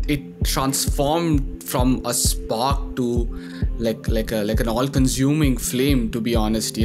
it transformed from a spark to like an all-consuming flame, to be honest.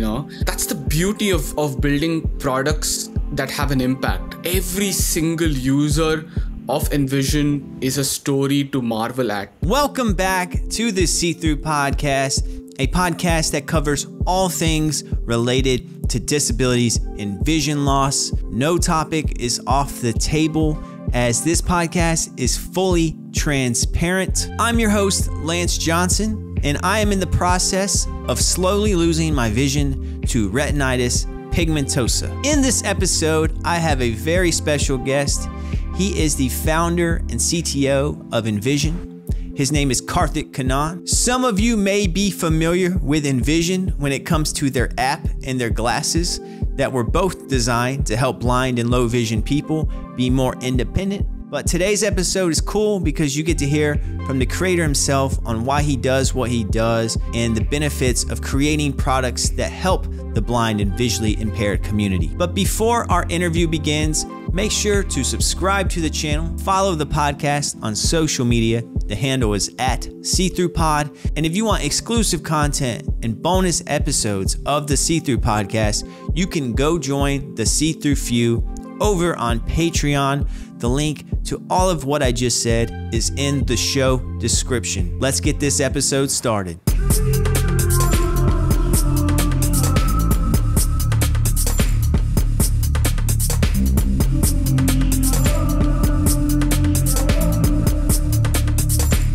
That's the beauty of building products that have an impact. Every single user of Envision is a story to marvel at. Welcome back to the See-Through Podcast, a podcast that covers all things related to disabilities and vision loss. No topic is off the table, as this podcast is fully transparent. I'm your host, Lance Johnson, and I am in the process of slowly losing my vision to retinitis pigmentosa. In this episode, I have a very special guest. He is the founder and CTO of Envision. His name is Karthik Kannan. Some of you may be familiar with Envision when it comes to their app and their glasses that were both designed to help blind and low vision people be more independent. But today's episode is cool because you get to hear from the creator himself on why he does what he does and the benefits of creating products that help the blind and visually impaired community. But before our interview begins, make sure to subscribe to the channel, follow the podcast on social media. The handle is at See-Through-Pod. And if you want exclusive content and bonus episodes of the See-Through Podcast, you can go join the See-Through Few over on Patreon. The link to all of what I just said is in the show description. Let's get this episode started.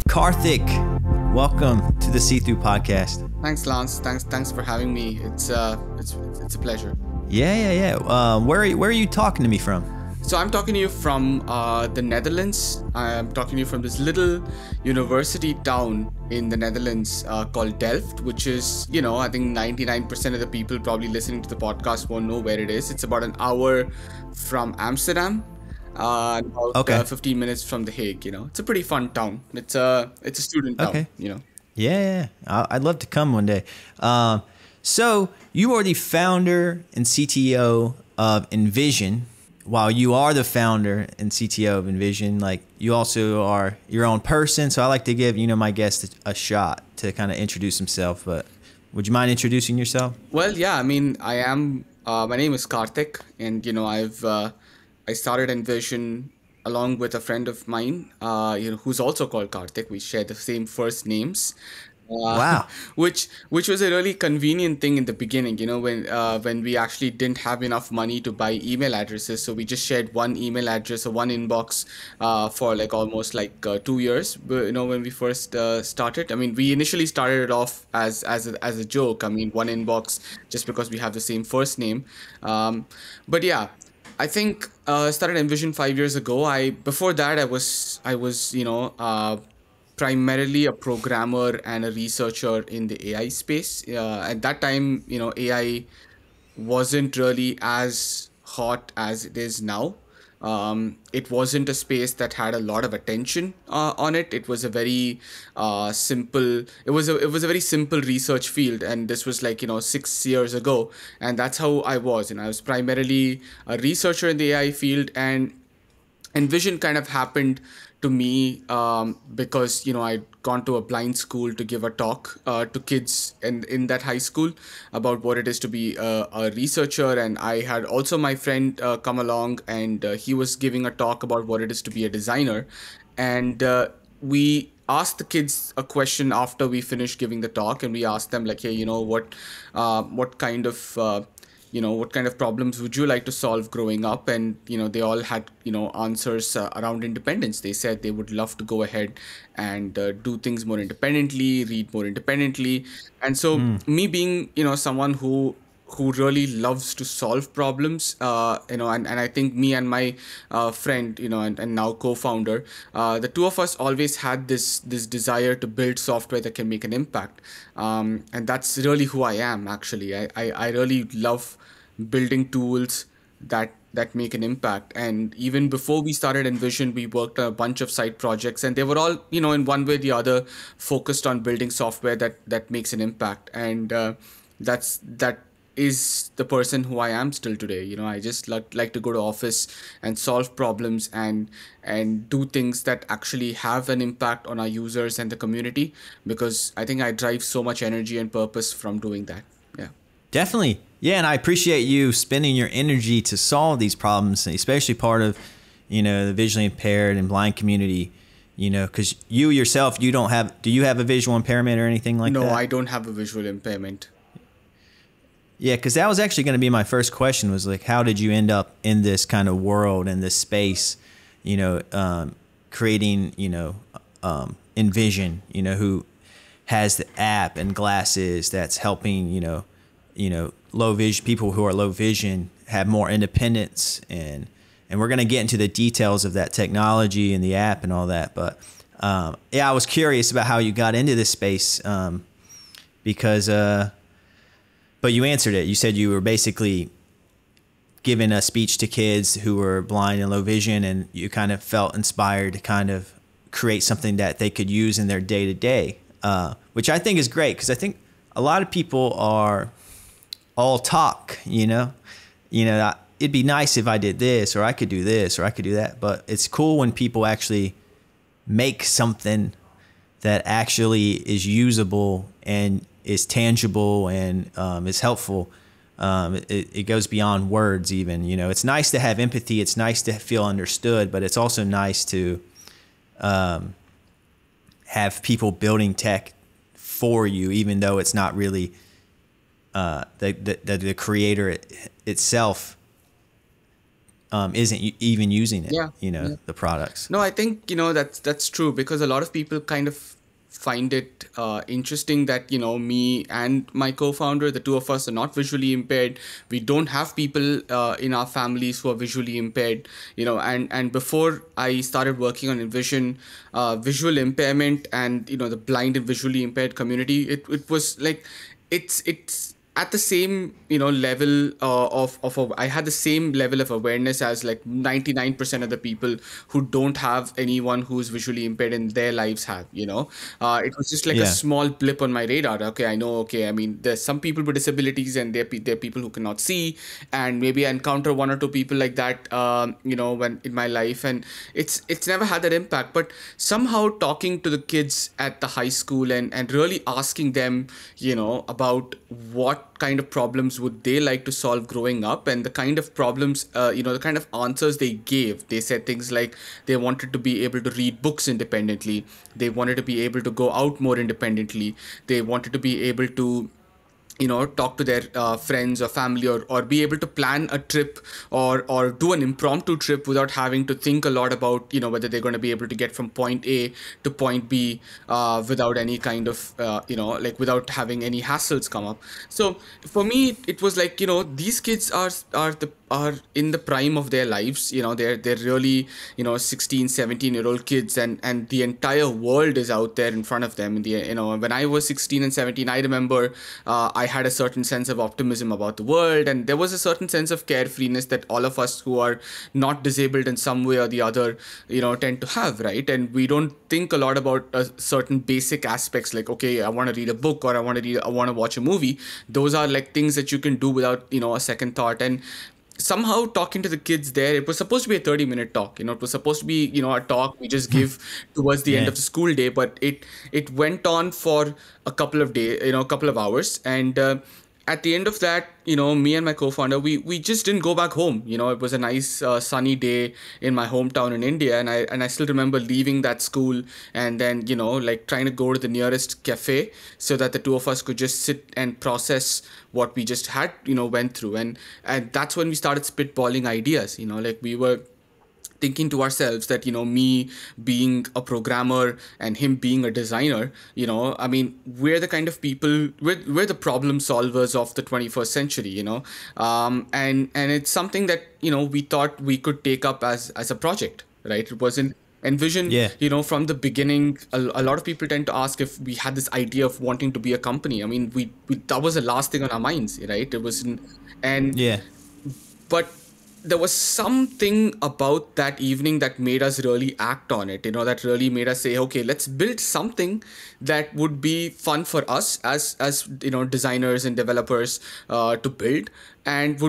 Karthik, welcome to the See-Through Podcast. Thanks, Lance. Thanks for having me. It's a pleasure. Yeah. Where are you talking to me from? So I'm talking to you from the Netherlands. I'm talking to you from this little university town in the Netherlands called Delft, which is, I think 99% of the people probably listening to the podcast won't know where it is. It's about an hour from Amsterdam. About 15 minutes from The Hague. It's a pretty fun town. It's a student town. Okay. Yeah. I'd love to come one day. So you are the founder and CTO of Envision. While you are the founder and CTO of Envision, you also are your own person. So I like to give my guest a shot to kind of introduce himself. But would you mind introducing yourself? Well, yeah. I mean, I am. My name is Karthik, and I started Envision along with a friend of mine, who's also called Karthik. We share the same first names. Wow. Which was a really convenient thing in the beginning, when we actually didn't have enough money to buy email addresses. So we just shared one email address or one inbox for almost 2 years. When we first started, I mean, we initially started it off as a joke. I mean, one inbox just because we have the same first name. But yeah. I think started Envision 5 years ago. Before that I was primarily a programmer and a researcher in the AI space. At that time, AI wasn't really as hot as it is now. It wasn't a space that had a lot of attention on it. It was a very simple. It was a very simple research field, and this was 6 years ago. And that's how I was. I was primarily a researcher in the AI field, and Envision kind of happened to me because I'd gone to a blind school to give a talk to kids in that high school about what it is to be a researcher, and I had also my friend come along, and he was giving a talk about what it is to be a designer, and we asked the kids a question after we finished giving the talk, and we asked them hey, what kind of what kind of problems would you like to solve growing up? And, they all had, answers around independence. They said they would love to go ahead and do things more independently, read more independently. And so me being, someone who really loves to solve problems, and I think me and my friend, and now co-founder, the two of us always had this desire to build software that can make an impact. And that's really who I am, actually. I really love building tools that make an impact. And even before we started Envision, we worked on a bunch of side projects, and they were all, in one way or the other, focused on building software that makes an impact. And that is the person who I am still today. I just like to go to office and solve problems and do things that actually have an impact on our users and the community, because I think I drive so much energy and purpose from doing that. Yeah. Definitely. Yeah, and I appreciate you spending your energy to solve these problems, especially part of, the visually impaired and blind community, because you yourself, do you have a visual impairment or anything like No, that? I don't have a visual impairment. Yeah, because that was actually going to be my first question, was like, how did you end up in this kind of world and this space, creating, Envision, who has the app and glasses that's helping, low vision people who are low vision have more independence, and we're going to get into the details of that technology and the app and all that. But yeah, I was curious about how you got into this space, because but you answered it. You said you were basically giving a speech to kids who were blind and low vision, and you kind of felt inspired to kind of create something that they could use in their day to day, which I think is great, because I think a lot of people are all talk, it'd be nice if I did this, or I could do this, or I could do that. But it's cool when people actually make something that actually is usable and is tangible and is helpful. It goes beyond words even. It's nice to have empathy. It's nice to feel understood, but it's also nice to have people building tech for you, even though it's not really the creator itself isn't even using it, Yeah. Yeah. the products. No, I think that's true, because a lot of people kind of find it interesting that me and my co-founder, the two of us, are not visually impaired. We don't have people in our families who are visually impaired. And before I started working on Envision, visual impairment and the blind and visually impaired community, it was like it's at the same level I had the same level of awareness as like 99% of the people who don't have anyone who's visually impaired in their lives have. It was just like a Yeah. small blip on my radar. Okay, I know. Okay, I mean, there's some people with disabilities, and there are people who cannot see, and maybe I encounter one or two people like that when in my life, and it's never had that impact. But somehow talking to the kids at the high school and really asking them about what kind of problems would they like to solve growing up, and the kind of problems the kind of answers they gave. They said things like they wanted to be able to read books independently, they wanted to be able to go out more independently, they wanted to be able to talk to their friends or family, or be able to plan a trip, or do an impromptu trip without having to think a lot about whether they're going to be able to get from point A to point B without any kind of like without having any hassles come up. So for me, it was like these kids are in the prime of their lives. They're really 16, 17-year-old kids, and the entire world is out there in front of them. When I was 16 and 17, I remember I had a certain sense of optimism about the world, and there was a certain sense of carefreeness that all of us who are not disabled in some way or the other tend to have, right? And we don't think a lot about certain basic aspects, like, okay, I want to read a book, or I want to watch a movie. Those are like things that you can do without a second thought. And somehow talking to the kids there, it was supposed to be a 30-minute talk. It was supposed to be a talk we just give towards the end Yeah. of the school day, but it went on for a couple of days, a couple of hours. And at the end of that, me and my co-founder, we just didn't go back home. It was a nice sunny day in my hometown in India, and I still remember leaving that school and then like trying to go to the nearest cafe so that the two of us could just sit and process what we just had went through. And that's when we started spitballing ideas. Like we were thinking to ourselves that me being a programmer and him being a designer, I mean, we're the kind of people, we're the problem solvers of the 21st century. And it's something that we thought we could take up as a project, right? It wasn't Envision. Yeah. From the beginning, a lot of people tend to ask if we had this idea of wanting to be a company. I mean, we that was the last thing on our minds, right? It wasn't. And Yeah. but there was something about that evening that made us really act on it, that really made us say, okay, let's build something that would be fun for us as designers and developers to build, and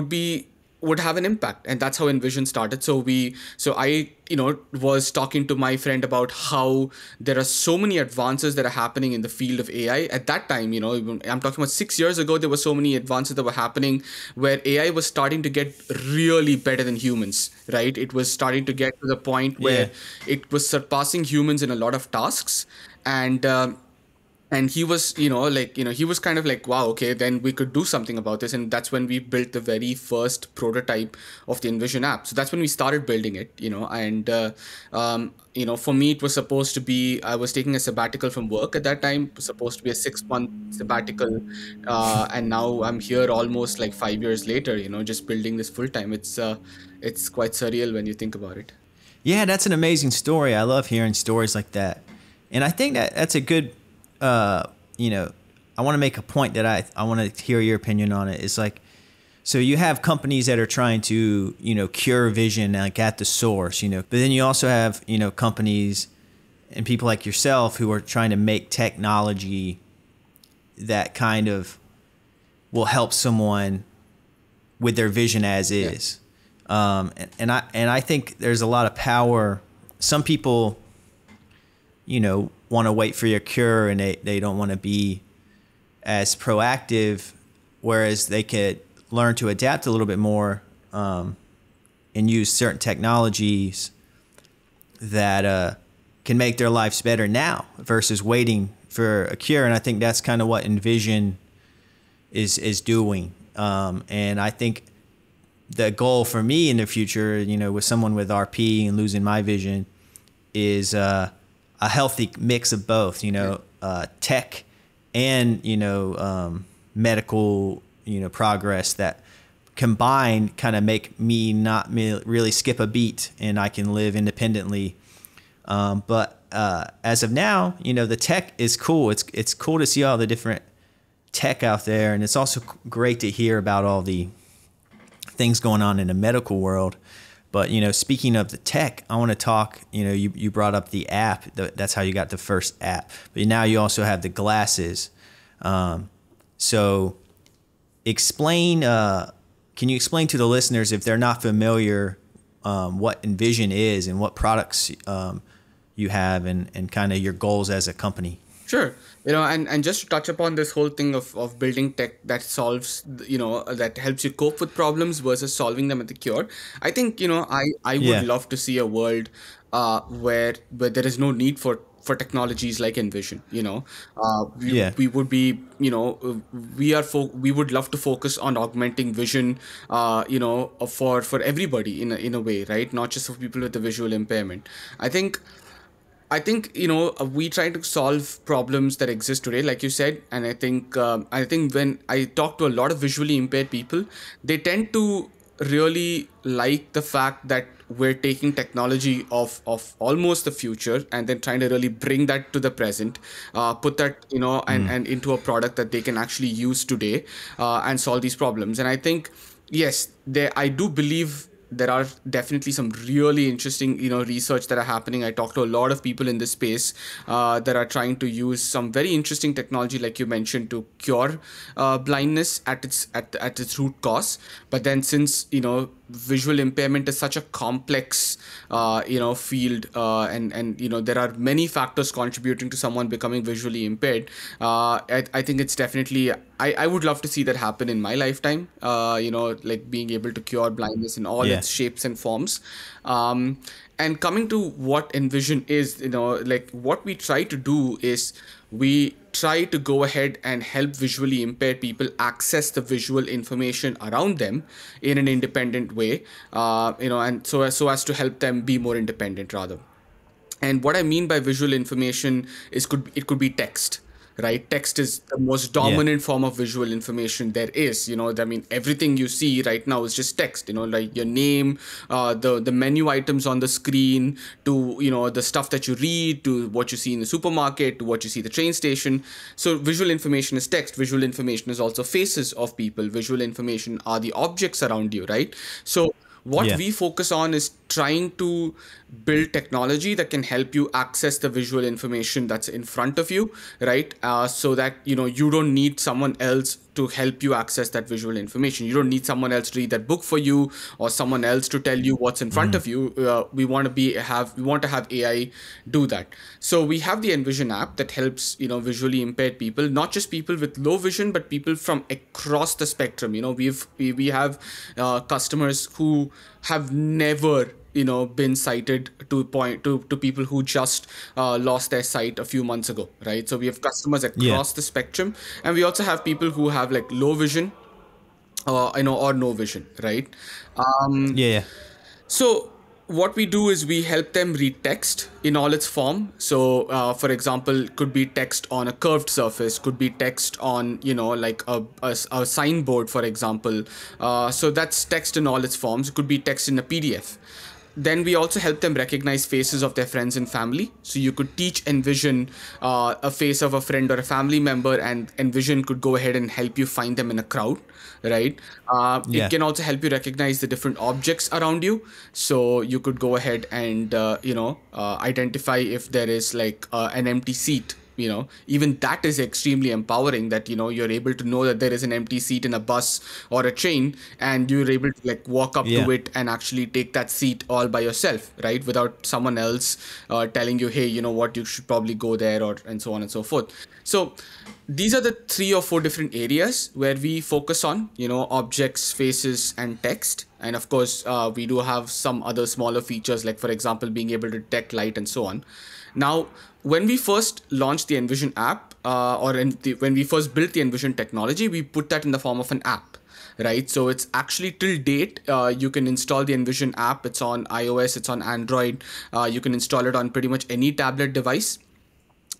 would have an impact. And that's how Envision started. So I was talking to my friend about how there are so many advances that are happening in the field of AI at that time. I'm talking about 6 years ago. There were so many advances that were happening where AI was starting to get really better than humans, right? It was starting to get to the point Yeah. where it was surpassing humans in a lot of tasks. And he was he was kind of like, wow, okay, then we could do something about this. And that's when we built the very first prototype of the Envision app. So that's when we started building it. For me, it was supposed to be, I was taking a sabbatical from work at that time. It was supposed to be a 6 month sabbatical, and now I'm here almost like 5 years later, just building this full time. It's quite surreal when you think about it. Yeah, that's an amazing story. I love hearing stories like that. And I think that that's a good, you know, I want to make a point that I want to hear your opinion on it. It's like, so you have companies that are trying to, cure vision like at the source, but then you also have, companies and people like yourself who are trying to make technology that kind of will help someone with their vision as is. And I think there's a lot of power. Some people, want to wait for your cure and they don't want to be as proactive, whereas they could learn to adapt a little bit more and use certain technologies that can make their lives better now versus waiting for a cure. And I think that's kind of what Envision is doing. And I think the goal for me in the future, with someone with RP and losing my vision, is a healthy mix of both, tech and, medical, progress that combined kind of make me not really skip a beat and I can live independently. But as of now, the tech is cool. It's cool to see all the different tech out there. And it's also great to hear about all the things going on in the medical world. But, speaking of the tech, I want to talk, you brought up the app. That's how you got the first app. But now you also have the glasses. So explain, can you explain to the listeners, if they're not familiar, what Envision is and what products you have and kind of your goals as a company? Sure. And just to touch upon this whole thing of building tech that solves, that helps you cope with problems versus solving them at the cure. I think, I would Yeah. love to see a world where there is no need for technologies like Envision. Yeah. We would be, we would love to focus on augmenting vision, for everybody in a way, right? Not just for people with the visual impairment. I think we try to solve problems that exist today, like you said, and I think when I talk to a lot of visually impaired people, they tend to really like the fact that we're taking technology of almost the future and then trying to really bring that to the present, put that and into a product that they can actually use today, and solve these problems. And I think, yes, I do believe there are definitely some really interesting research that are happening. I talk to a lot of people in this space that are trying to use some very interesting technology, like you mentioned, to cure blindness at its root cause. But then, since visual impairment is such a complex field, and there are many factors contributing to someone becoming visually impaired, I think it's definitely, I would love to see that happen in my lifetime, like being able to cure blindness in all Yeah. its shapes and forms. And coming to what Envision is, like what we try to do is we try to go ahead and help visually impaired people access the visual information around them in an independent way, and so as to help them be more independent rather. And what I mean by visual information is it could be text, right? Text is the most Yeah. dominant form of visual information there is. I mean, everything you see right now is just text. Like your name, the menu items on the screen, to the stuff that you read, to what you see in the supermarket, to what you see at the train station. So visual information is text. Visual information is also faces of people. Visual information are the objects around you, right? So What Yeah. we focus on is trying to build technology that can help you access the visual information that's in front of you, right? So that you don't need someone else to help you access that visual information. You don't need someone else to read that book for you, or someone else to tell you what's in front Mhm. of you. We want to have AI do that. So we have the Envision app that helps visually impaired people, not just people with low vision, but people from across the spectrum. We have customers who have never been cited, to people who just lost their sight a few months ago, right? So we have customers Yeah. across the spectrum, and we also have people who have like low vision, or no vision, right? um, Yeah. so what we do is we help them read text in all its form. So, for example, could be text on a curved surface, could be text on, like a signboard, for example. So that's text in all its forms. It could be text in a PDF. Then we also help them recognize faces of their friends and family. So you could teach Envision a face of a friend or a family member, and Envision could go ahead and help you find them in a crowd, right? It Yeah. can also help you recognize the different objects around you. So you could go ahead and identify if there is like an empty seat. Even that is extremely empowering, that you're able to know that there is an empty seat in a bus or a train, and you're able to like walk up Yeah. to it and actually take that seat all by yourself, right, without someone else telling you, hey, you know what, you should probably go there, or and so on and so forth. So these are the 3 or 4 different areas where we focus on, objects, faces, and text. And of course, we do have some other smaller features, like for example, being able to detect light and so on. Now, when we first launched the Envision app, when we first built the Envision technology, we put that in the form of an app, right? So it's actually till date, you can install the Envision app. It's on iOS, it's on Android. You can install it on pretty much any tablet device.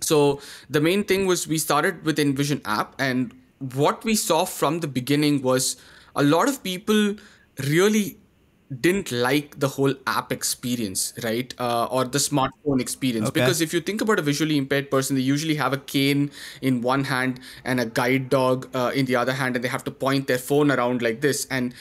So the main thing was we started with Envision app, and what we saw from the beginning was a lot of people really didn't like the whole app experience, right? Or the smartphone experience. Okay. Because if you think about a visually impaired person, they usually have a cane in one hand and a guide dog in the other hand, and they have to point their phone around like this. And,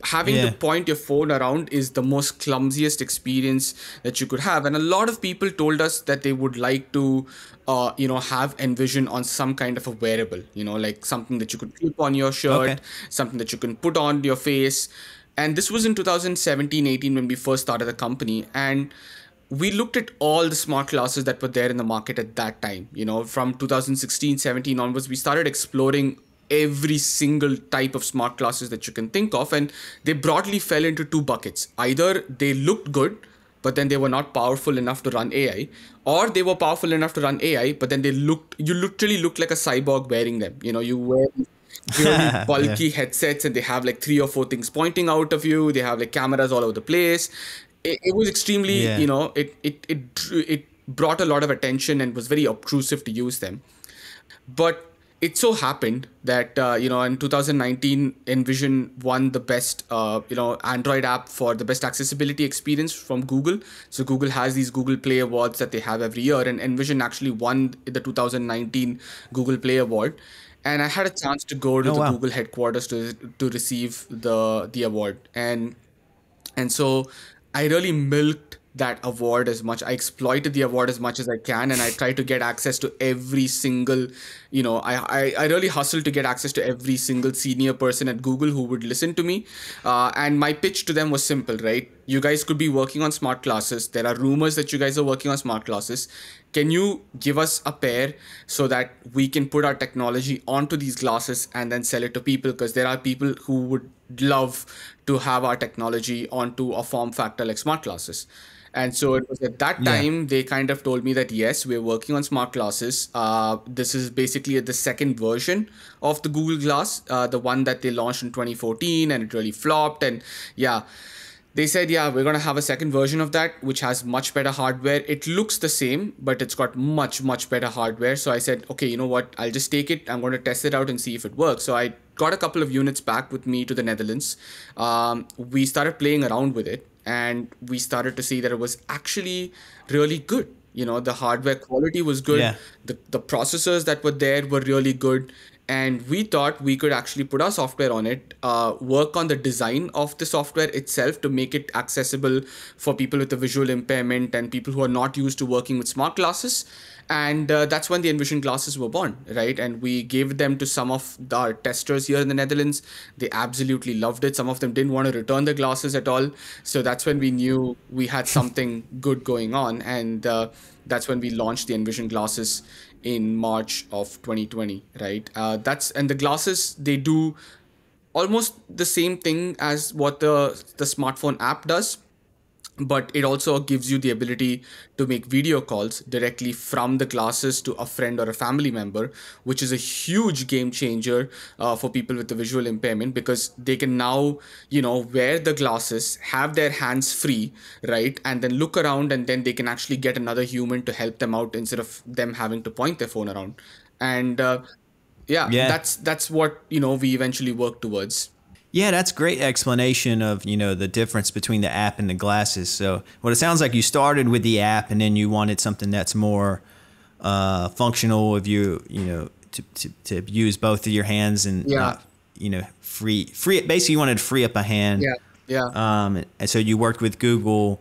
having to Yeah. point your phone around is the most clumsiest experience that you could have. And a lot of people told us that they would like to have Envision on some kind of a wearable, like something that you could clip on your Okay. shirt, something that you can put on your face. And this was in 2017-18 when we first started the company. And we looked at all the smart glasses that were there in the market at that time. From 2016-17 onwards, we started exploring every single type of smart glasses that you can think of, and they broadly fell into 2 buckets. Either they looked good, but then they were not powerful enough to run AI, or they were powerful enough to run AI, but then you literally looked like a cyborg wearing them. You wear really Yeah. bulky headsets, and they have like 3 or 4 things pointing out of you. They have like cameras all over the place. It was extremely, Yeah. it brought a lot of attention and was very obtrusive to use them. But it so happened that in 2019, Envision won the best Android app for the best accessibility experience from Google. So Google has these Google Play Awards that they have every year, and Envision actually won the 2019 Google Play Award. And I had a chance to go to Oh the wow. Google headquarters to receive the award. And so I really milked that award as much. I exploited the award as much as I can, and I tried to get access to every single, I really hustled to get access to every single senior person at Google who would listen to me. And my pitch to them was simple, right? You guys could be working on smart glasses. There are rumors that you guys are working on smart glasses. Can you give us a pair so that we can put our technology onto these glasses and then sell it to people? Because there are people who would love to have our technology onto a form factor like smart glasses. And so it was at that Yeah. time they kind of told me that yes, we're working on smart glasses. This is basically the second version of the Google Glass, the one that they launched in 2014, and it really flopped. And yeah, they said, yeah, we're going to have a second version of that, which has much better hardware. It looks the same, but it's got much, much better hardware. So I said, okay, you know what? I'll just take it. I'm going to test it out and see if it works. So I got a couple of units back with me to the Netherlands. We started playing around with it, and we started to see that it was actually really good. The hardware quality was good. Yeah. The processors that were there were really good. and we thought we could actually put our software on it, work on the design of the software itself to make it accessible for people with a visual impairment and people who are not used to working with smart glasses. And that's when the Envision glasses were born, right? And we gave them to some of our testers here in the Netherlands. They absolutely loved it. Some of them didn't want to return the glasses at all. So that's when we knew we had something good going on. And that's when we launched the Envision glasses in March of 2020, right? And the glasses, they do almost the same thing as what the smartphone app does, but it also gives you the ability to make video calls directly from the glasses to a friend or a family member, which is a huge game changer for people with the visual impairment, because they can now, wear the glasses, have their hands free, right, and then look around, and then they can actually get another human to help them out instead of them having to point their phone around. And yeah, Yeah. that's what we eventually work towards. Yeah, that's great explanation of, the difference between the app and the glasses. So what it sounds like, you started with the app and then you wanted something that's more functional of to use both of your hands and Yeah, not, free basically you wanted to free up a hand. yeah, yeah, And so you worked with Google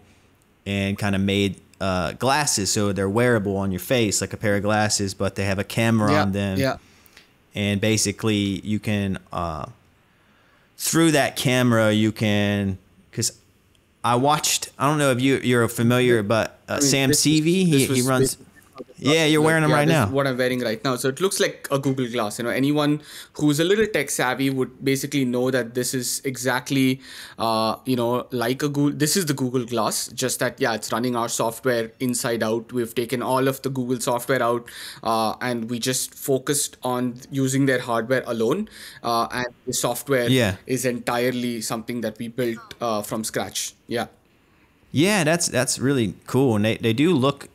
and kind of made glasses so they're wearable on your face, like a pair of glasses, but they have a camera yeah, on them. yeah. And basically you can through that camera you can, because I don't know if you're familiar, but I mean, Sam CV, this he was runs. basically how the Yeah, glasses you're look. wearing them Yeah, right this is now. what I'm wearing right now. So it looks like a Google Glass. Anyone who's a little tech savvy would basically know that this is exactly, like a Google. This is the Google Glass. Just that, yeah, it's running our software inside out. We've taken all of the Google software out, and we just focused on using their hardware alone. And the software Yeah. is entirely something that we built from scratch. Yeah. Yeah, that's really cool, and they do look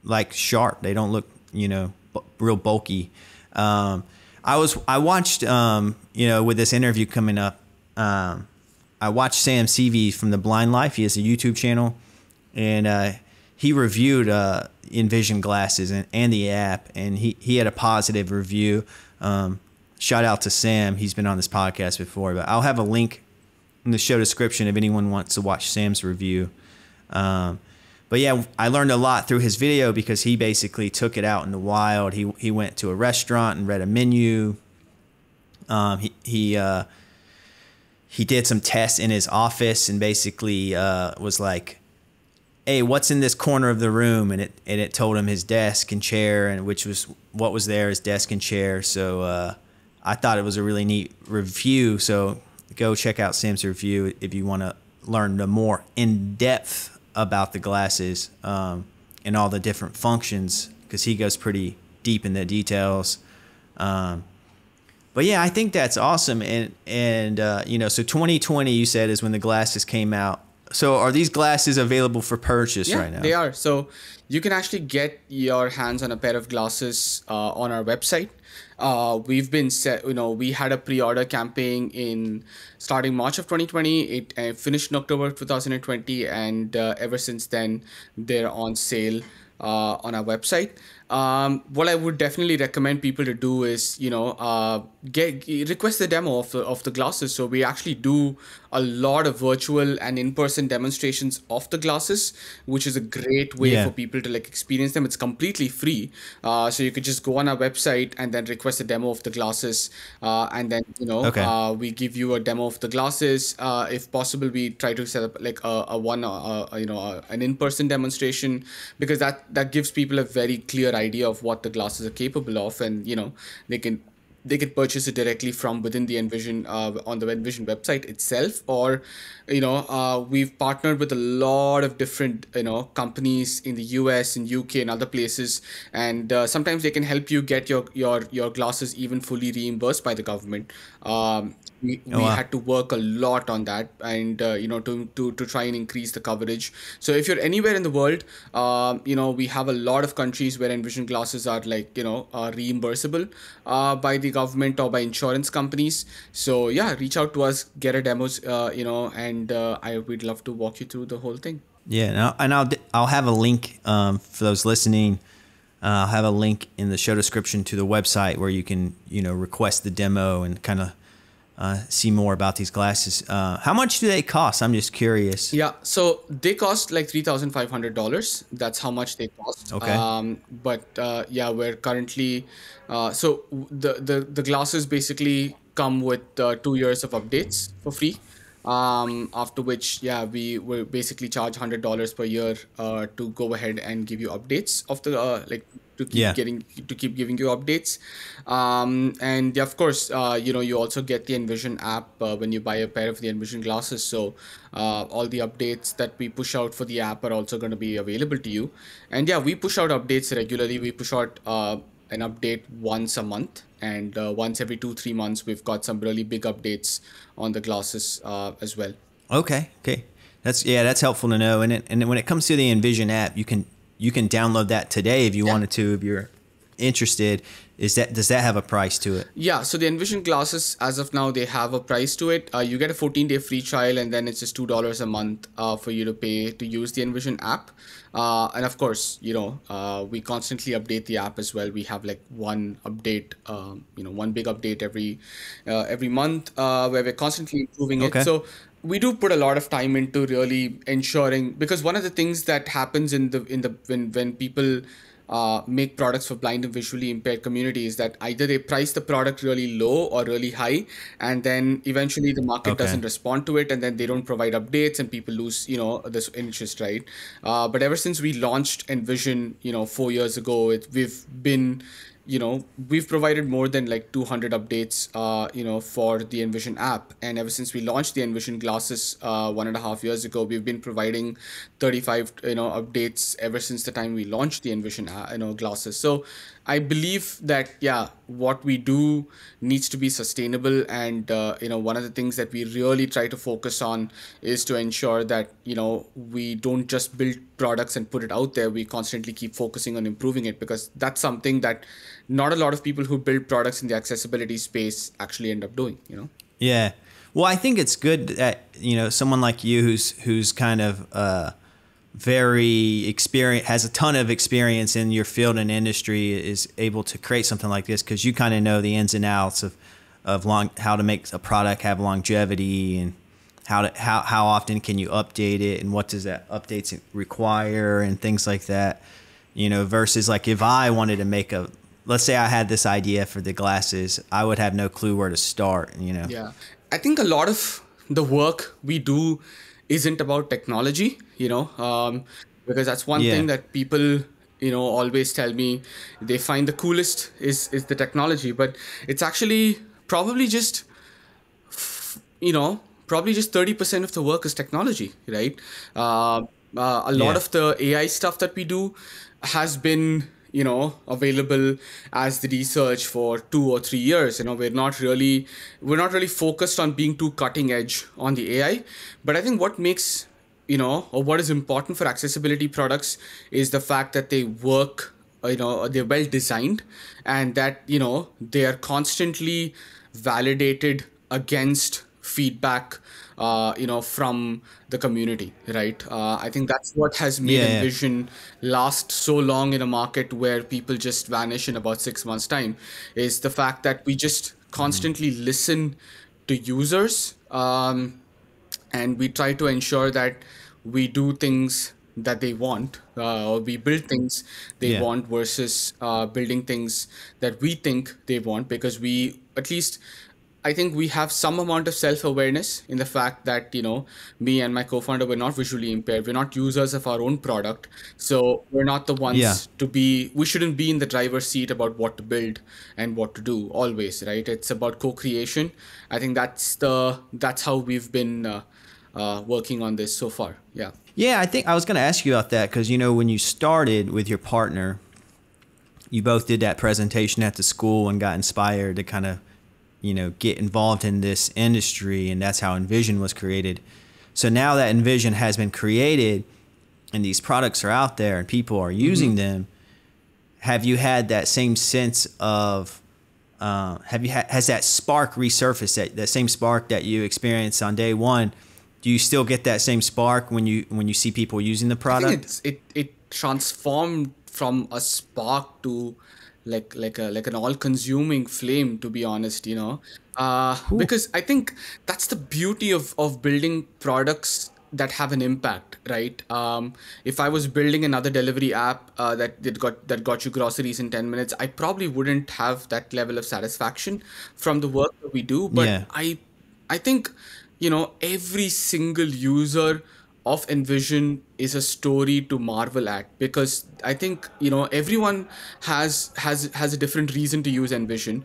like sharp. They don't look real bulky. I watched with this interview coming up. I watched Sam CV from The Blind Life. He has a YouTube channel, and he reviewed Envision glasses and the app, and he had a positive review. Shout out to Sam. He's been on this podcast before, but I'll have a link in the show description if anyone wants to watch Sam's review. But yeah, I learned a lot through his video because he basically took it out in the wild. He went to a restaurant and read a menu. He did some tests in his office and basically was like, "Hey, what's in this corner of the room?" And it told him his desk and chair, and which was what was there, his desk and chair. So I thought it was a really neat review. So go check out Sam's review if you want to learn the more in depth about the glasses and all the different functions, because he goes pretty deep in the details. But yeah, I think that's awesome. And so 2020 you said is when the glasses came out. So are these glasses available for purchase right now? They are. So you can actually get your hands on a pair of glasses on our website. We've been set, we had a pre-order campaign in starting March of 2020. It finished in October 2020, and ever since then, they're on sale on our website. What I would definitely recommend people to do is, request the demo of the glasses. So we actually do a lot of virtual and in-person demonstrations of the glasses, which is a great way for people to experience them. It's completely free. So you could just go on our website and then request a demo of the glasses. And then, we give you a demo of the glasses. If possible, we try to set up an in-person demonstration, because that gives people a very clear idea of what the glasses are capable of, and they can purchase it directly from within the Envision on the Envision website itself, or we've partnered with a lot of different companies in the US and UK and other places, and sometimes they can help you get your glasses even fully reimbursed by the government. We had to work a lot on that, and to try and increase the coverage. So if you're anywhere in the world, we have a lot of countries where Envision glasses are reimbursable by the government or by insurance companies. So yeah, reach out to us, get a demos, and we'd love to walk you through the whole thing. Yeah, and I'll have a link for those listening I'll have a link in the show description to the website where you can, request the demo and kind of see more about these glasses. How much do they cost? I'm just curious. Yeah, so they cost like $3,500. That's how much they cost. Okay. But yeah, we're currently the glasses basically come with 2 years of updates for free. After which, yeah, we will basically charge $100 per year to go ahead and give you updates of the like Yeah. to keep giving you updates. And yeah, of course, you also get the Envision app when you buy a pair of the Envision glasses. So all the updates that we push out for the app are also going to be available to you. And yeah, we push out updates regularly. We push out an update once a month, and once every 2-3 months we've got some really big updates on the glasses as well. Okay. That's helpful to know. And when it comes to the Envision app, you can download that today if you wanted to, if you're interested. Does that have a price to it? Yeah, so the Envision glasses, as of now, they have a price to it. You get a 14-day free trial, and then it's just $2 a month for you to pay to use the Envision app. And of course, we constantly update the app as well. We have like one update, one big update every month where we're constantly improving Okay. it. So we do put a lot of time into really ensuring, because one of the things that happens when people make products for blind and visually impaired communities, that either they price the product really low or really high, and then eventually the market Okay. doesn't respond to it, and then they don't provide updates, and people lose this interest, right? But ever since we launched Envision 4 years ago, we've provided more than like 200 updates for the Envision app. And ever since we launched the Envision glasses 1.5 years ago, we've been providing 35 updates ever since the time we launched the Envision glasses. So I believe that, yeah, what we do needs to be sustainable. And one of the things that we really try to focus on is to ensure that we don't just build products and put it out there. We constantly keep focusing on improving it, because that's something that not a lot of people who build products in the accessibility space actually end up doing. Yeah. Well, I think it's good that someone like you who's kind of very experienced, has a ton of experience in your field and industry, is able to create something like this, because you kind of know the ins and outs of how to make a product have longevity, and how often can you update it, and what does that updates require, and things like that. Versus like if I wanted to make let's say I had this idea for the glasses, I would have no clue where to start. Yeah, I think a lot of the work we do isn't about technology, because that's one thing that people, always tell me they find the coolest is the technology, but it's actually probably just, 30% of the work is technology, right? A lot of the AI stuff that we do has been available as the research for 2 or 3 years. We're not really focused on being too cutting edge on the AI. But I think what makes or what is important for accessibility products is the fact that they work, they're well designed, and that they are constantly validated against feedback from the community, right? I think that's what has made Envision last so long in a market where people just vanish in about 6 months' time, is the fact that we just constantly listen to users, and we try to ensure that we do things that they want, or we build things they want, versus building things that we think they want, because I think we have some amount of self-awareness in the fact that, me and my co-founder, we're not visually impaired. We're not users of our own product. So we're not the ones we shouldn't be in the driver's seat about what to build and what to do always, right? It's about co-creation. I think that's how we've been working on this so far. Yeah. Yeah, I think I was going to ask you about that, because, when you started with your partner, you both did that presentation at the school and got inspired to kind of get involved in this industry, and that's how Envision was created. So now that Envision has been created and these products are out there and people are using them, have you had that same sense of, has that spark resurfaced, that same spark that you experienced on day one? Do you still get that same spark when you see people using the product? I think it transformed from a spark to like an all-consuming flame, to be honest, Whew. because I think that's the beauty of building products that have an impact, right? If I was building another delivery app that got you groceries in 10 minutes, I probably wouldn't have that level of satisfaction from the work that we do. But Yeah. I think, every single user of Envision is a story to marvel at, because I think, everyone has a different reason to use Envision,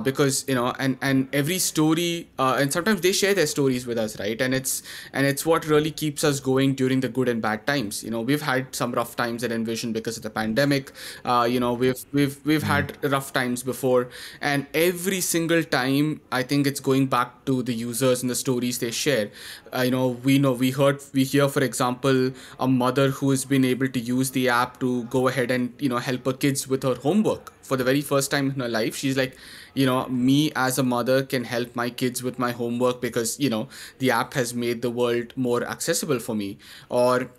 because, and every story, and sometimes they share their stories with us, right? And it's what really keeps us going during the good and bad times. We've had some rough times at Envision because of the pandemic. We've Mm. had rough times before, and every single time, I think it's going back to the users and the stories they share. We hear, for example, a mother who has been able to use the app to go ahead and help her kids with her homework for the very first time in her life. She's like, me as a mother can help my kids with my homework because the app has made the world more accessible for me. Or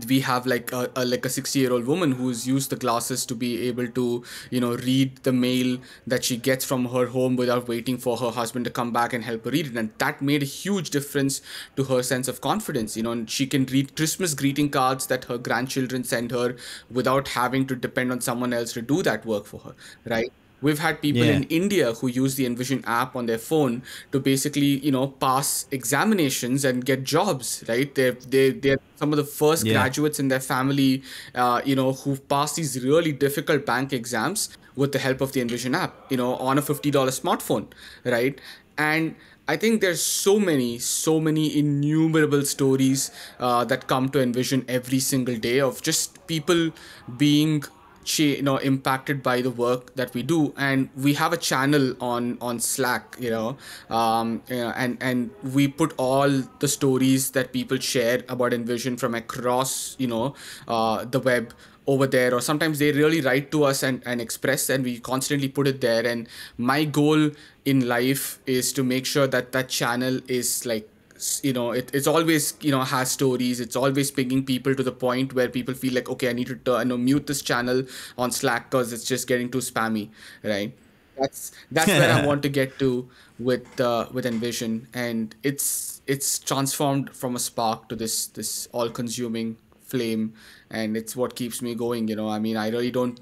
we have like a 60-year-old woman who's used the glasses to be able to read the mail that she gets from her home without waiting for her husband to come back and help her read it, and that made a huge difference to her sense of confidence. And she can read Christmas greeting cards that her grandchildren send her without having to depend on someone else to do that work for her, right? We've had people Yeah. in India who use the Envision app on their phone to basically, pass examinations and get jobs, right? They're some of the first Yeah. graduates in their family, who've passed these really difficult bank exams with the help of the Envision app, on a $50 smartphone, right? And I think there's so many innumerable stories that come to Envision every single day of just people being impacted by the work that we do. And we have a channel on Slack, and we put all the stories that people share about Envision from across the web over there, or sometimes they really write to us and express, and we constantly put it there. And my goal in life is to make sure that that channel is like, it's always has stories. It's always pinging people to the point where people feel like, okay, I need to mute this channel on Slack because it's just getting too spammy, right? That's where I want to get to with Envision. And it's transformed from a spark to this all consuming flame. And it's what keeps me going. I mean, I really don't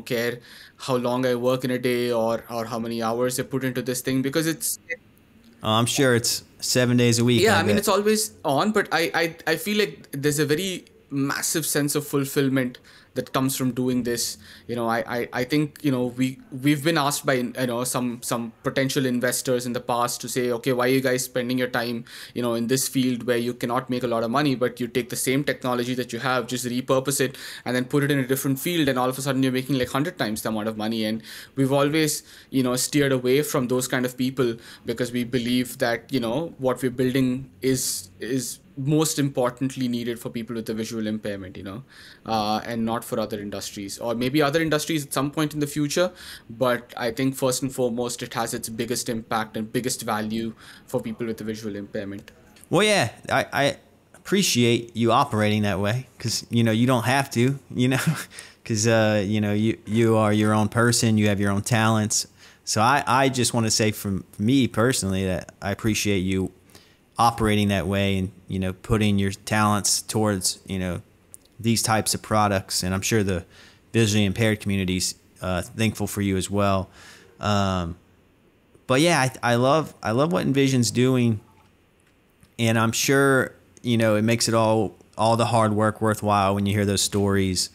care how long I work in a day, or how many hours I put into this thing, because I'm sure it's 7 days a week, yeah, I I mean, bet. it's always on. But I feel like there's a very massive sense of fulfillment that comes from doing this. I think we've been asked by some potential investors in the past to say, okay, why are you guys spending your time in this field where you cannot make a lot of money, but you take the same technology that you have, just repurpose it, and then put it in a different field, and all of a sudden you're making like 100 times the amount of money. And we've always steered away from those kind of people, because we believe that what we're building is most importantly needed for people with a visual impairment, and not for other industries, or maybe other industries at some point in the future. But I think first and foremost, it has its biggest impact and biggest value for people with a visual impairment. Well, yeah, I appreciate you operating that way because you don't have to, because you are your own person, you have your own talents. So I just want to say from me personally that I appreciate you operating that way and putting your talents towards these types of products. And I'm sure the visually impaired community's thankful for you as well. But yeah, I love what Envision's doing, and I'm sure it makes it all the hard work worthwhile when you hear those stories.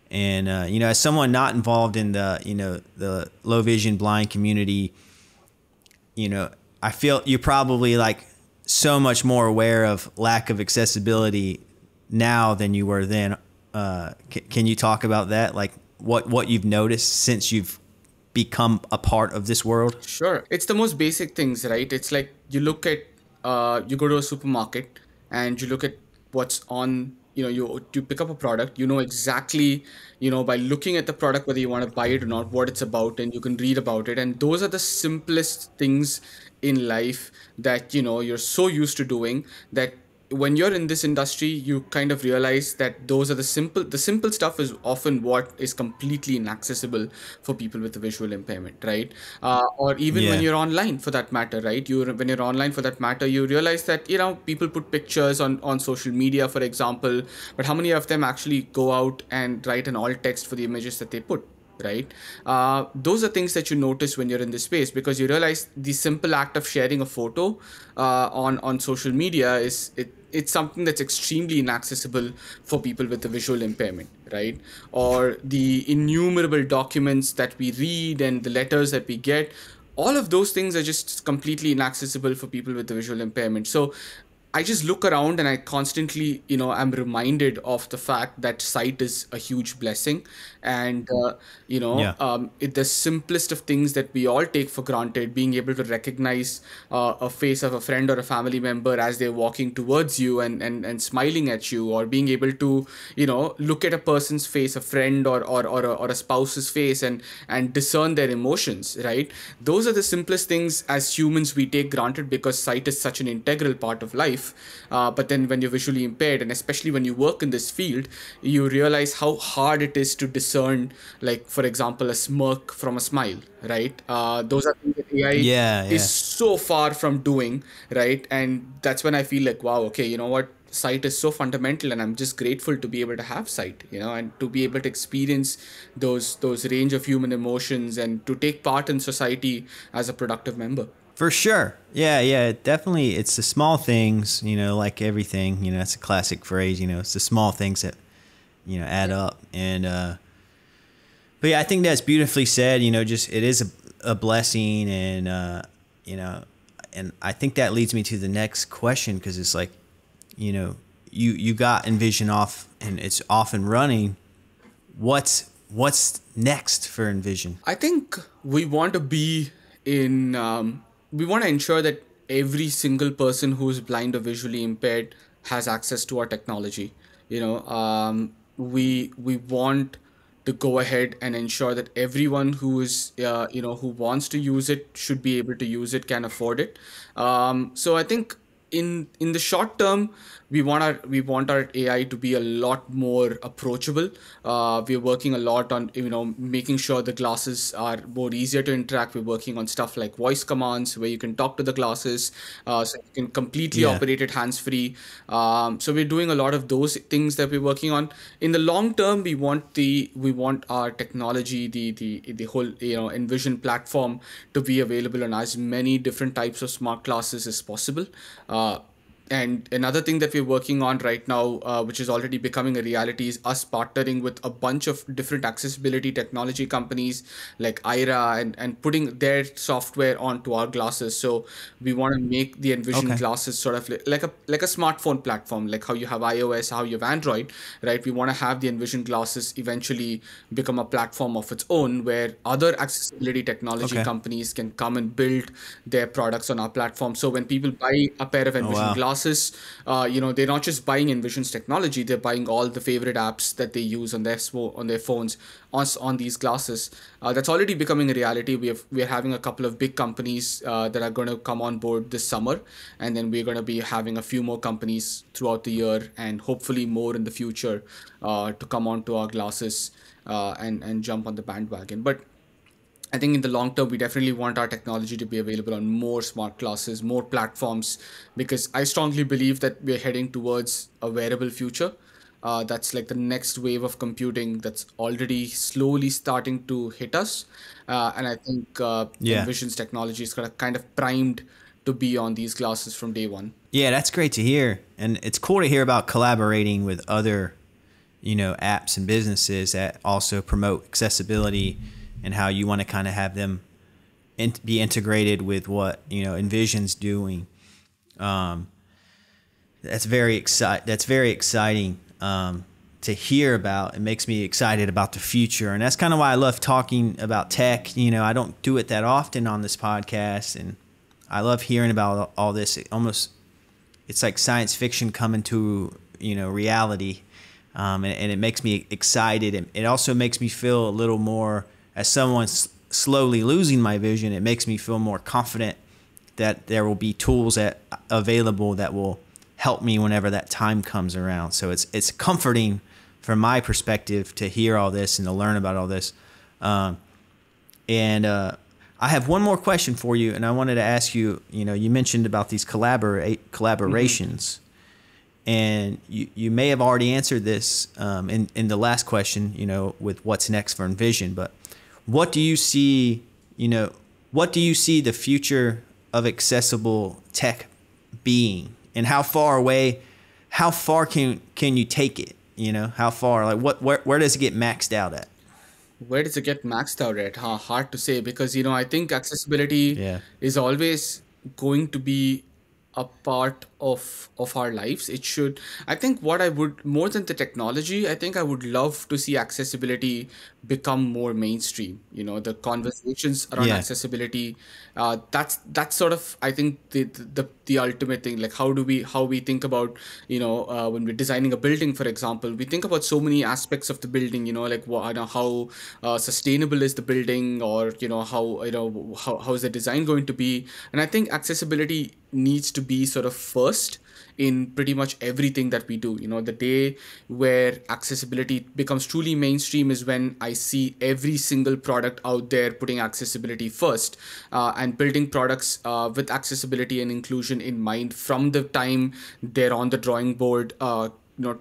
And as someone not involved in the low vision blind community, I feel you're probably like so much more aware of lack of accessibility now than you were then. Can you talk about that? Like what you've noticed since you've become a part of this world? Sure. It's the most basic things, right? It's like you go to a supermarket and you look at what's on, you pick up a product, exactly, by looking at the product, whether you want to buy it or not, what it's about, and you can read about it. And those are the simplest things in life that, you're so used to doing, that when you're in this industry, you kind of realize that those are the simple stuff is often what is completely inaccessible for people with a visual impairment, right? Or even when Yeah. you're online for that matter, right? When you're online for that matter, you realize that, people put pictures on social media, for example, but how many of them actually go out and write an alt text for the images that they put, right? Those are things that you notice when you're in this space, because you realize the simple act of sharing a photo on social media it's something that's extremely inaccessible for people with a visual impairment, right? Or the innumerable documents that we read and the letters that we get, all of those things are just completely inaccessible for people with a visual impairment. So I just look around and I constantly, I'm reminded of the fact that sight is a huge blessing. And, Yeah. the simplest of things that we all take for granted, being able to recognize a face of a friend or a family member as they're walking towards you and smiling at you, or being able to, look at a person's face, a friend or a spouse's face, and discern their emotions, right? Those are the simplest things as humans we take granted, because sight is such an integral part of life. But then when you're visually impaired, and especially when you work in this field, you realize how hard it is to discern, like, for example, a smirk from a smile, right? Those are things that AI Yeah. is Yeah. so far from doing, right? And that's when I feel like, wow, okay, you know what? Sight is so fundamental, and I'm just grateful to be able to have sight, and to be able to experience those range of human emotions, and to take part in society as a productive member. For sure. Yeah, yeah, definitely. It's the small things, like everything, it's a classic phrase, it's the small things that, add up. And, but yeah, I think that's beautifully said, just it is a blessing. And, and I think that leads me to the next question, because it's like, you got Envision off and it's off and running. What's next for Envision? I think we want to be in, we want to ensure that every single person who is blind or visually impaired has access to our technology. We want to go ahead and ensure that everyone who is, who wants to use it should be able to use it, can afford it. So I think in the short term, we want our AI to be a lot more approachable. We're working a lot on, making sure the glasses are more easier to interact. We're working on stuff like voice commands where you can talk to the glasses, so you can completely Yeah. operate it hands free. So we're doing a lot of those things that we're working on. In the long term, we want our technology, the whole, Envision platform, to be available on as many different types of smart glasses as possible. And another thing that we're working on right now, which is already becoming a reality, is us partnering with a bunch of different accessibility technology companies like IRA, and putting their software onto our glasses. So we want to make the Envision Okay. glasses sort of like a smartphone platform, like how you have iOS, how you have Android, right? We want to have the Envision glasses eventually become a platform of its own, where other accessibility technology Okay. companies can come and build their products on our platform. So when people buy a pair of Oh, Envision wow. glasses, they're not just buying Envision's technology; they're buying all the favorite apps that they use on their phones on these glasses. That's already becoming a reality. We're having a couple of big companies that are going to come on board this summer, and then we're going to be having a few more companies throughout the year, and hopefully more in the future, to come onto our glasses, and jump on the bandwagon. But I think in the long term, we definitely want our technology to be available on more smart glasses, more platforms, because I strongly believe that we're heading towards a wearable future. That's like the next wave of computing that's already slowly starting to hit us. And I think Yeah. Envision's technology is kind of primed to be on these glasses from day one. Yeah, that's great to hear. And it's cool to hear about collaborating with other, apps and businesses that also promote accessibility, and how you want to kind of have them be integrated with what, Envision's doing. Um, that's very exciting, to hear about. It makes me excited about the future. And that's kind of why I love talking about tech. I don't do it that often on this podcast, and I love hearing about all this. It's like science fiction coming to, reality. And it makes me excited. And it also makes me feel a little more, as someone slowly losing my vision, it makes me feel more confident that there will be tools available that will help me whenever that time comes around. So it's comforting from my perspective to hear all this and to learn about all this. And I have one more question for you, and I wanted to ask you. You mentioned about these collaborations, and you may have already answered this in the last question. With what's next for Envision, but what do you see? What do you see the future of accessible tech being, and how far can you take it? How far? Like where does it get maxed out at? Where does it get maxed out at? Hard to say, because I think accessibility Yeah. is always going to be a part of our lives. It should. I think what I would, more than the technology, I think I would love to see accessibility become more mainstream. The conversations around Yeah. accessibility. That's sort of, I think, the ultimate thing. Like how we think about, when we're designing a building, for example, we think about so many aspects of the building. Like how sustainable is the building, or how how is the design going to be. And I think accessibility needs to be sort of first in pretty much everything that we do. The day where accessibility becomes truly mainstream is when I see every single product out there putting accessibility first, and building products with accessibility and inclusion in mind from the time they're on the drawing board,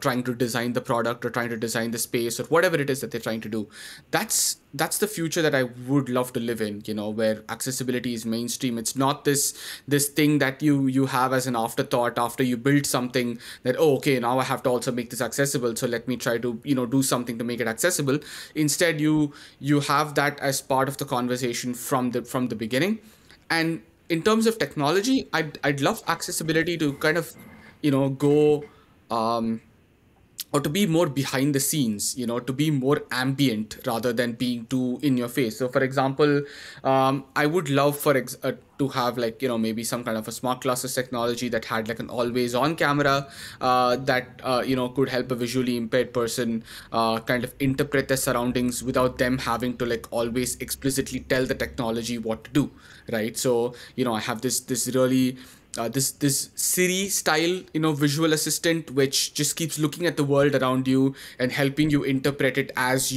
trying to design the product or trying to design the space or whatever it is that they're trying to do. That's the future that I would love to live in, where accessibility is mainstream. It's not this thing that you have as an afterthought after you build something, that, oh, okay, now I have to also make this accessible, so let me try to do something to make it accessible. Instead, you have that as part of the conversation from the beginning. And in terms of technology, I'd love accessibility to kind of go, um, or to be more behind the scenes, to be more ambient rather than being too in your face. So, for example, I would love to have, like, maybe some kind of a smart glasses technology that had like an always on camera, that could help a visually impaired person kind of interpret their surroundings without them having to like always explicitly tell the technology what to do, right? So, I have this really this Siri style, visual assistant, which just keeps looking at the world around you and helping you interpret it as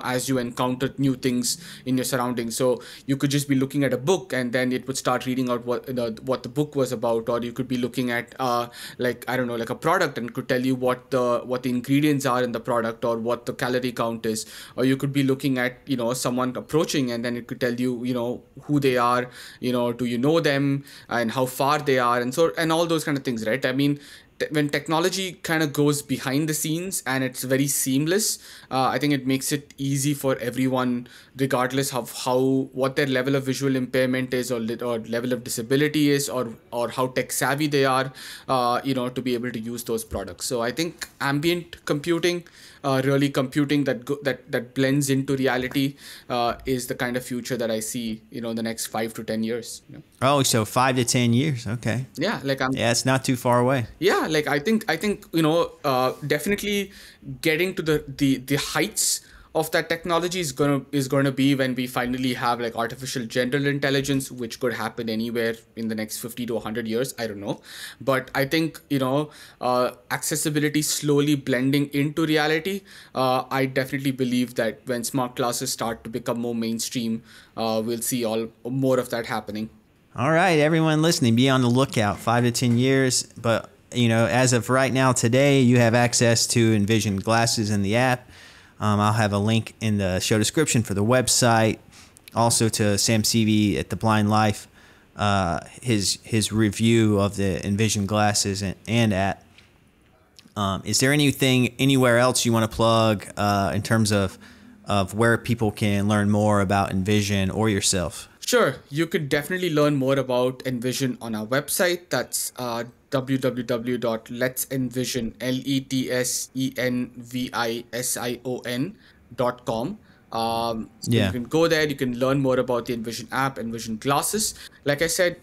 as you encounter new things in your surroundings. So you could just be looking at a book, and then it would start reading out what the book was about, or you could be looking at like, I don't know, like a product, and could tell you what the ingredients are in the product, or what the calorie count is. Or you could be looking at someone approaching, and then it could tell you who they are, do you know them, and how far they are, and all those kind of things, right? I mean, when technology kind of goes behind the scenes and it's very seamless, I think it makes it easy for everyone, regardless of what their level of visual impairment is, or level of disability is, or how tech savvy they are, to be able to use those products. So I think ambient computing, really computing that blends into reality, is the kind of future that I see, the next 5 to 10 years. Oh, so 5 to 10 years. Okay. Yeah, like Yeah, it's not too far away. yeah, like I think definitely getting to the heights of that technology is gonna be when we finally have like artificial general intelligence, which could happen anywhere in the next 50 to 100 years. I don't know, but I think accessibility slowly blending into reality. I definitely believe that when smart glasses start to become more mainstream, we'll see all more of that happening. All right, everyone listening, be on the lookout. 5 to 10 years, but as of right now, today, you have access to Envision glasses in the app. I'll have a link in the show description for the website. Also to Sam Seavey at The Blind Life, his review of the Envision glasses and app. Is there anything anywhere else you want to plug in terms of where people can learn more about Envision or yourself? Sure, you could definitely learn more about Envision on our website. That's letsenvision.com. So you Yeah. can go there, you can learn more about the Envision app, Envision glasses. Like I said,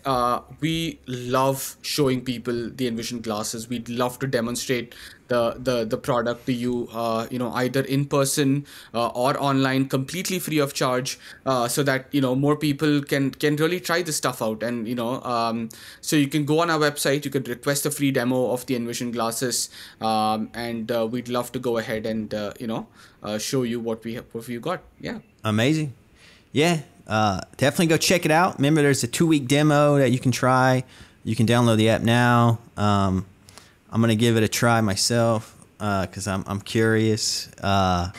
we love showing people the Envision glasses. We'd love to demonstrate the product to you, either in person or online, completely free of charge, so that more people can really try this stuff out. And so you can go on our website, you could request a free demo of the Envision glasses, and we'd love to go ahead and show you what we got. Yeah. Amazing. Yeah, definitely go check it out. Remember, there's a 2-week demo that you can try. You can download the app now. I'm gonna give it a try myself because I'm curious. But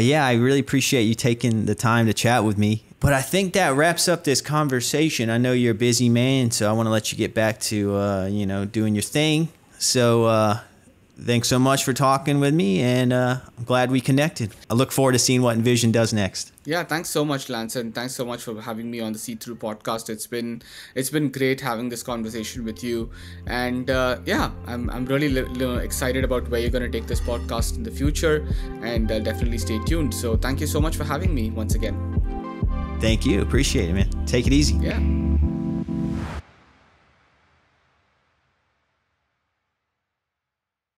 yeah, I really appreciate you taking the time to chat with me. But I think that wraps up this conversation. I know you're a busy man, so I want to let you get back to doing your thing. So thanks so much for talking with me, and I'm glad we connected. I look forward to seeing what Envision does next. Yeah, thanks so much, Lance, and thanks so much for having me on the See Through podcast. It's been great having this conversation with you, and I'm really excited about where you're going to take this podcast in the future, and I'll definitely stay tuned. So thank you so much for having me once again. Thank you. Appreciate it, man. Take it easy. Yeah.